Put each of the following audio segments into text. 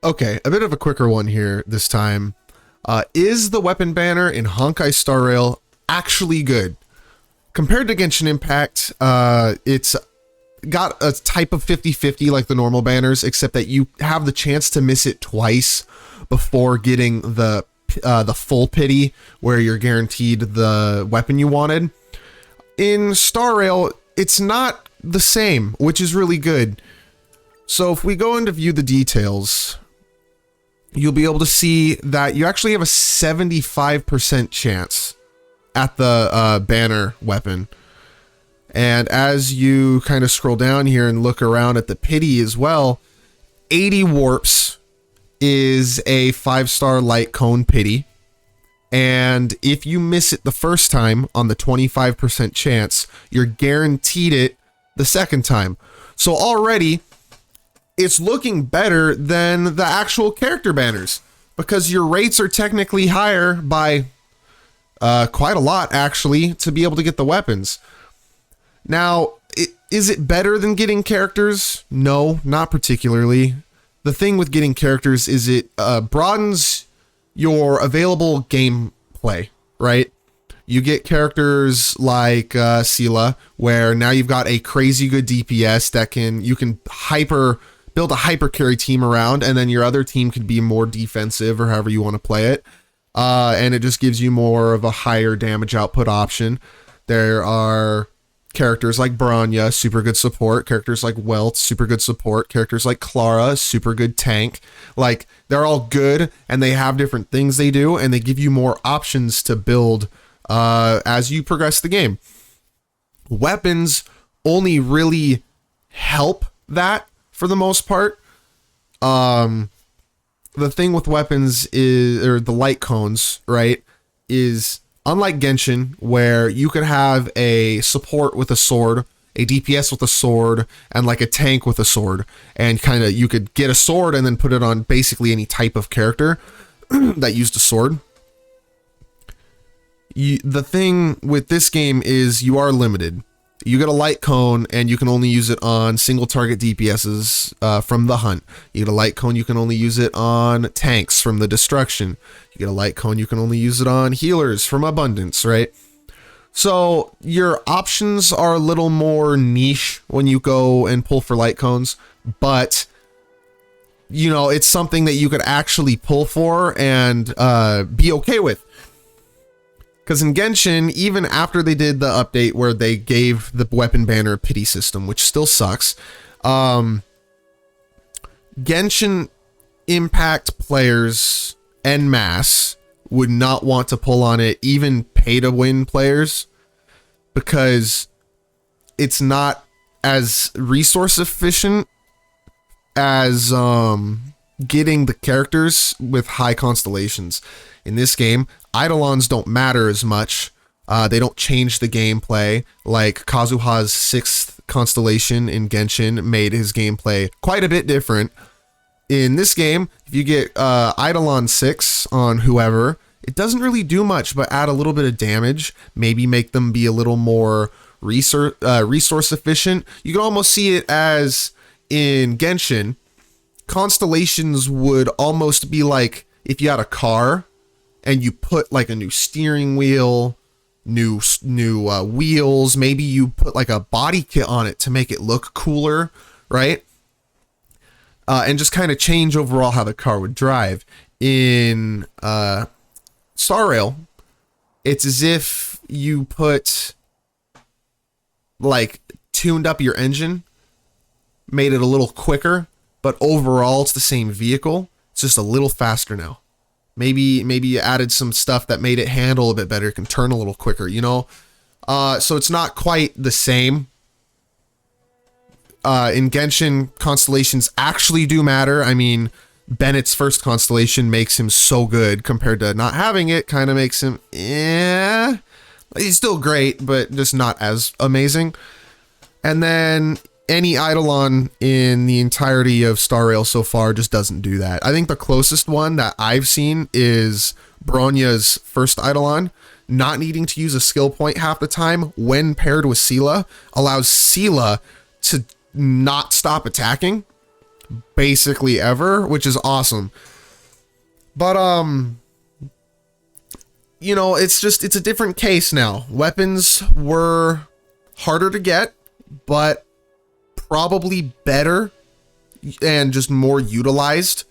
Okay, a bit of a quicker one here this time. Is the weapon banner in Honkai Star Rail actually good? Compared to Genshin Impact, it's got a type of 50-50 like the normal banners, except that you have the chance to miss it twice before getting the full pity, where you're guaranteed the weapon you wanted. In Star Rail, it's not the same, which is really good. So if we go into view the details, you'll be able to see that you actually have a 75% chance at the banner weapon. And as you kind of scroll down here and look around at the pity as well, 80 warps is a 5-star light cone pity. And if you miss it the first time on the 25% chance, you're guaranteed it the second time. So already it's looking better than the actual character banners, because your rates are technically higher by quite a lot, actually, to be able to get the weapons. Now, is it better than getting characters? No, not particularly. The thing with getting characters is it broadens your available gameplay, right? You get characters like Sela, where now you've got a crazy good DPS that you can build a hyper carry team around, and then your other team could be more defensive or however you want to play it. And it just gives you more of a higher damage output option. There are characters like Bronya, super good support. Characters like Welt, super good support. Characters like Clara, super good tank. Like, they're all good, and they have different things they do, and they give you more options to build as you progress the game. Weapons only really help that for the most part. The thing with weapons or the light cones, right, is unlike Genshin, where you could have a support with a sword, a DPS with a sword, and like a tank with a sword, and kind of you could get a sword and then put it on basically any type of character that used a sword. The thing with this game is you are limited. You get a light cone and you can only use it on single target DPSs from the hunt. You get a light cone, you can only use it on tanks from the destruction. You get a light cone, you can only use it on healers from abundance, right? So your options are a little more niche when you go and pull for light cones, but you know, it's something that you could actually pull for and be okay with. Because in Genshin, even after they did the update where they gave the weapon banner a pity system, which still sucks, Genshin Impact players en masse would not want to pull on it, even pay-to-win players, because it's not as resource efficient as getting the characters with high constellations. In this game, Eidolons don't matter as much. They don't change the gameplay. Like Kazuha's 6th constellation in Genshin made his gameplay quite a bit different. In this game, if you get Eidolon 6 on whoever, it doesn't really do much but add a little bit of damage, maybe make them be a little more resource efficient. You can almost see it as in Genshin, constellations would almost be like if you had a car and you put like a new steering wheel, new wheels, maybe you put like a body kit on it to make it look cooler, right? And just kind of change overall how the car would drive. In Star Rail, it's as if you put like tuned up your engine, made it a little quicker, but overall it's the same vehicle. It's just a little faster now. Maybe you added some stuff that made it handle a bit better. It can turn a little quicker, you know? So it's not quite the same. In Genshin, constellations actually do matter. I mean, Bennett's first constellation makes him so good compared to not having it, kind of makes him, he's still great, but just not as amazing. And then any Eidolon in the entirety of Star Rail so far just doesn't do that. I think the closest one that I've seen is Bronya's first Eidolon. Not needing to use a skill point half the time when paired with Sela allows Sela to not stop attacking. basically ever, which is awesome. But you know, it's a different case now. Weapons were harder to get, but probably better and just more utilized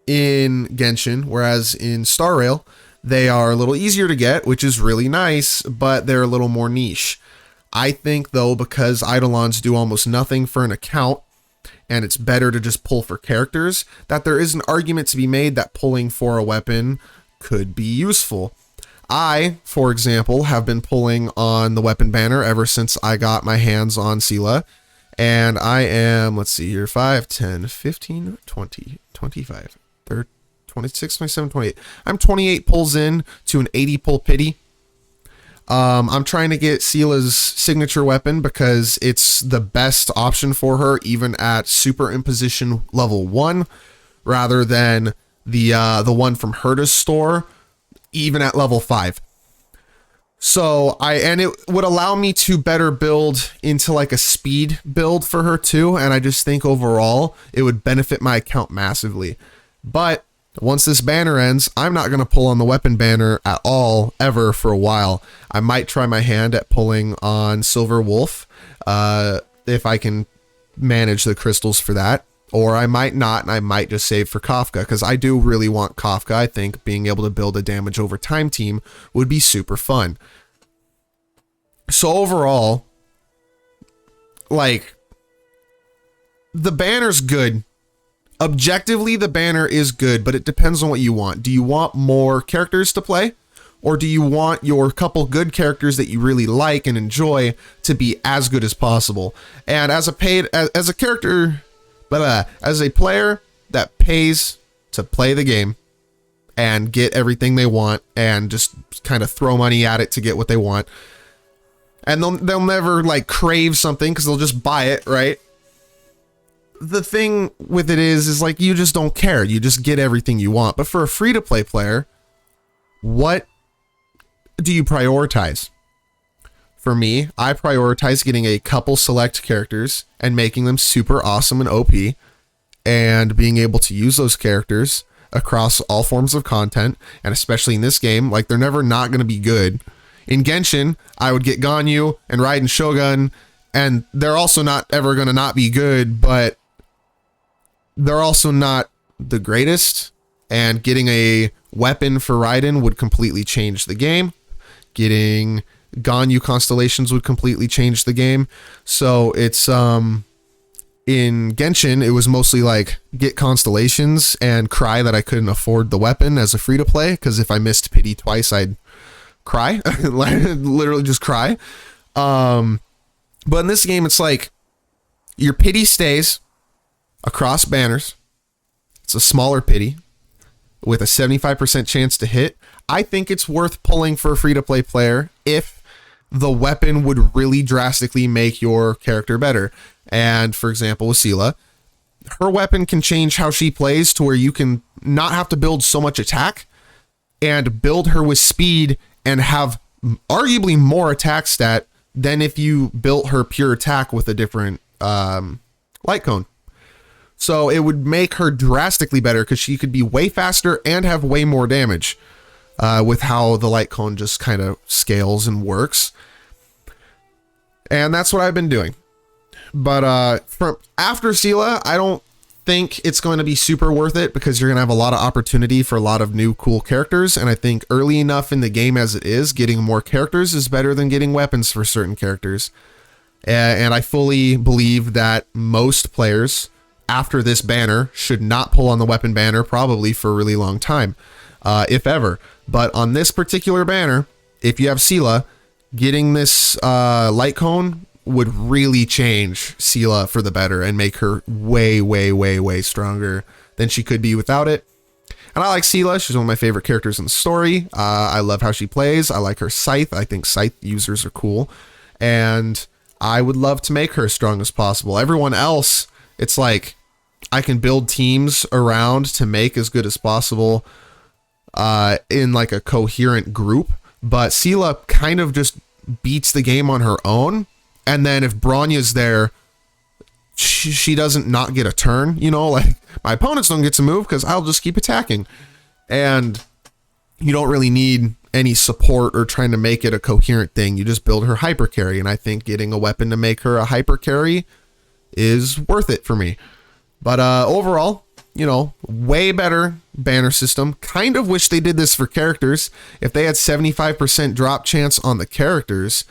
in Genshin, whereas in Star Rail, they are a little easier to get, which is really nice, but they're a little more niche. I think, though, because Eidolons do almost nothing for an account, and it's better to just pull for characters, that there is an argument to be made that pulling for a weapon could be useful. I, for example, have been pulling on the weapon banner ever since I got my hands on Seele, and I am, let's see here, 5, 10, 15, 20, 25, 30, 26, 27, 28. I'm 28 pulls in to an 80 pull pity. I'm trying to get Seele's signature weapon because it's the best option for her, even at super imposition level 1, rather than the one from Herta's store, even at level 5. So it would allow me to better build into like a speed build for her too, and I just think overall it would benefit my account massively. But once this banner ends, I'm not going to pull on the weapon banner at all, ever, for a while. I might try my hand at pulling on Silver Wolf, if I can manage the crystals for that. Or I might not, and I might just save for Kafka, because I do really want Kafka. I think being able to build a damage over time team would be super fun. So overall, like, the banner's good. Objectively, the banner is good, but it depends on what you want. Do you want more characters to play? Or do you want your couple good characters that you really like and enjoy to be as good as possible? And as a player that pays to play the game and get everything they want and just kind of throw money at it to get what they want, and they'll never like crave something because they'll just buy it, right? The thing with it is like you just don't care. You just get everything you want. But for a free-to-play player, what do you prioritize? For me, I prioritize getting a couple select characters and making them super awesome and OP, and being able to use those characters across all forms of content, and especially in this game, like they're never not going to be good. In Genshin, I would get Ganyu and Raiden Shogun, and they're also not ever going to not be good, but they're also not the greatest, and getting a weapon for Raiden would completely change the game. Getting Ganyu constellations would completely change the game. So it's in Genshin, it was mostly like get constellations and cry that I couldn't afford the weapon as a free to play, because if I missed pity twice, I'd cry. Literally just cry. But in this game, it's like your pity stays across banners. It's a smaller pity with a 75% chance to hit. I think it's worth pulling for a free-to-play player if the weapon would really drastically make your character better. And for example, with Seele, her weapon can change how she plays to where you can not have to build so much attack and build her with speed and have arguably more attack stat than if you built her pure attack with a different light cone. So it would make her drastically better because she could be way faster and have way more damage with how the light cone just kind of scales and works. And that's what I've been doing. But from after Seele, I don't think it's going to be super worth it because you're going to have a lot of opportunity for a lot of new cool characters. And I think early enough in the game as it is, getting more characters is better than getting weapons for certain characters. And I fully believe that most players after this banner should not pull on the weapon banner probably for a really long time, if ever. But on this particular banner, if you have Seele, getting this light cone would really change Seele for the better and make her way, way, way, way stronger than she could be without it. And I like Seele. She's one of my favorite characters in the story. I love how she plays. I like her scythe. I think scythe users are cool. And I would love to make her as strong as possible. Everyone else, it's like I can build teams around to make as good as possible in like a coherent group. But Seele kind of just beats the game on her own. And then if Bronya's there, she doesn't not get a turn, you know, like my opponents don't get to move because I'll just keep attacking. And you don't really need any support or trying to make it a coherent thing. You just build her hyper carry. And I think getting a weapon to make her a hyper carry is worth it for me. But overall, you know, way better banner system. Kind of wish they did this for characters. If they had 75% drop chance on the characters,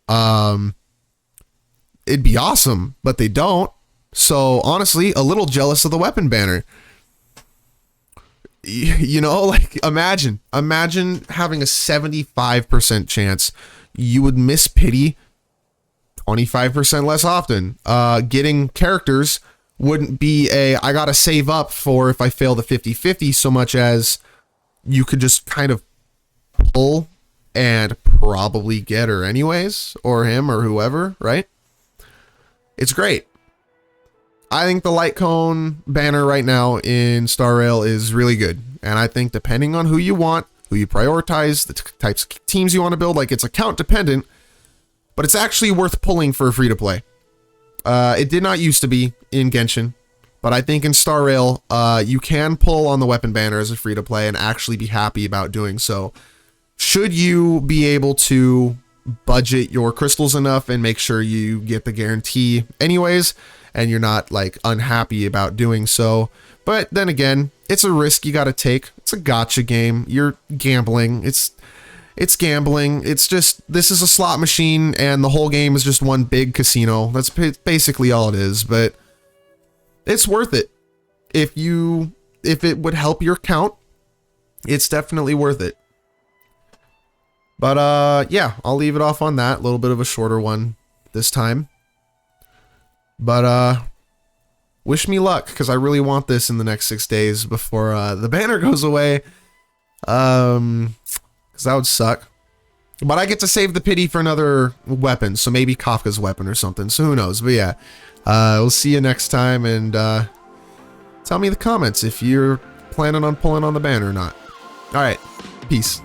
it'd be awesome, but they don't. So honestly, a little jealous of the weapon banner. You know, like imagine having a 75% chance. You would miss pity 25% less often. Getting characters wouldn't be I gotta save up for if I fail the 50-50 so much as you could just kind of pull and probably get her anyways, or him or whoever, right? It's great. I think the light cone banner right now in Star Rail is really good. And I think depending on who you want, who you prioritize, the types of teams you want to build, like it's account dependent, but it's actually worth pulling for free to play. It did not used to be in Genshin, but I think in Star Rail, you can pull on the weapon banner as a free to play and actually be happy about doing so. Should you be able to budget your crystals enough and make sure you get the guarantee anyways, and you're not like unhappy about doing so. But then again, it's a risk you got to take. It's a gacha game. You're gambling. It's gambling. It's just, this is a slot machine and the whole game is just one big casino. That's basically all it is, but it's worth it. If it would help your count, it's definitely worth it. But yeah, I'll leave it off on that. A little bit of a shorter one this time. But wish me luck, because I really want this in the next 6 days before the banner goes away. Because that would suck. But I get to save the pity for another weapon, so maybe Kafka's weapon or something. So who knows? But yeah, we'll see you next time, and tell me in the comments if you're planning on pulling on the banner or not. All right, peace.